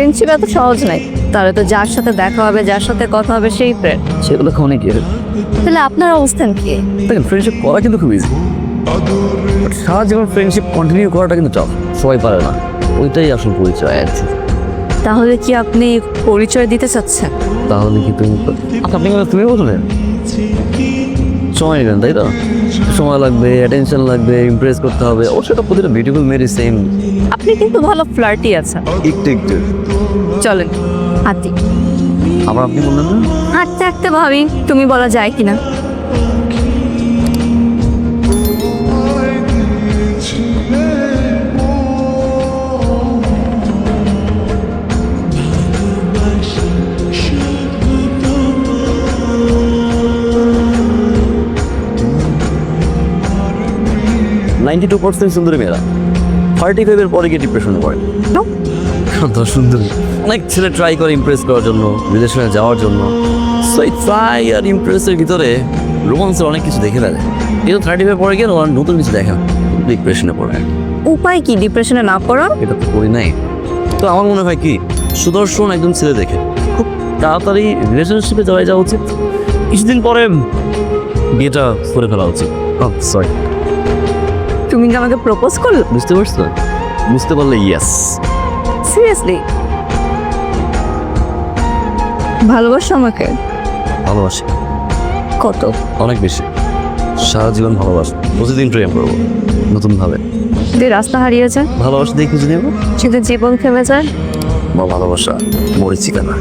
Friendship এত সহজ নাই, তাহলে তো যার সাথে দেখা হবে, যার সাথে কথা হবে সেই ফ্রেন্ড। সেগুলো অনেক ইয়ে। তাহলে আপনার অবস্থান কি? দেখেন, ফ্রেন্ডশিপ করা কিন্তু খুব ইজি, বাট সারা জীবন ফ্রেন্ডশিপ কন্টিনিউ করাটা কিন্তু টাফ, সবাই পারে না। ওইটাই আসল পরিচয় আর কি। তাহলে কি আপনি পরিচয় দিতে চাচ্ছেন? তাহলে কি তুমি আপনি তুমি বললেন সময় নেবেন, তাই তো? সময় লাগবে, অ্যাটেনশন লাগবে, ইমপ্রেস করতে হবে। অবশ্যই এটা প্রতিটা বিউটিফুল মেরি সেম। আপনি কিন্তু ভালো ফ্লার্টি আছেন। একটু একটু চলেন হাঁটি। আবার আপনি বললেন না? হাঁটতে হাঁটতে ভাবি তুমি বলা যায় কিনা। নাইনটি 92% সুন্দরী মেয়েরা 35-এর পরে গিয়ে ডিপ্রেশনে পড়ে। No? তো সুন্দরী অনেক ছেলে ট্রাই করে ইমপ্রেস করার জন্য, রিলেশনে যাওয়ার জন্য। সো এই ট্রাই আর ইমপ্রেসের ভিতরে রোমান্সের অনেক কিছু দেখে ফেলে। কিন্তু 35 পরে গিয়ে ওরা নতুন কিছু দেখে না, ডিপ্রেশনে পড়ে। উপায় কি ডিপ্রেশনে না পড়ার? এটা তো করি নাই। তো আমার মনে হয় কি, সুদর্শন একজন ছেলে দেখে খুব তাড়াতাড়ি রিলেশনশিপে যাওয়া উচিত। কিছুদিন পরে বিয়েটা করে ফেলা উচিত। সরি, তুমি কি আমাকে প্রপোজ করলো? বুঝতে পারছো? বুঝতে পারলে ইয়েস। সিরিয়াসলি ভালোবাসো আমাকে? ভালোবাসি, কত? অনেক বেশি। সারা জীবন ভালোবাসি, প্রতিদিন প্রেম করবো নতুনভাবে। যে রাস্তা হারিয়ে যায়, ভালোবাসা দিয়ে খুঁজে নেবো। সেটা জীবন থেমে যায়। বা ভালোবাসা মরিচিকা না।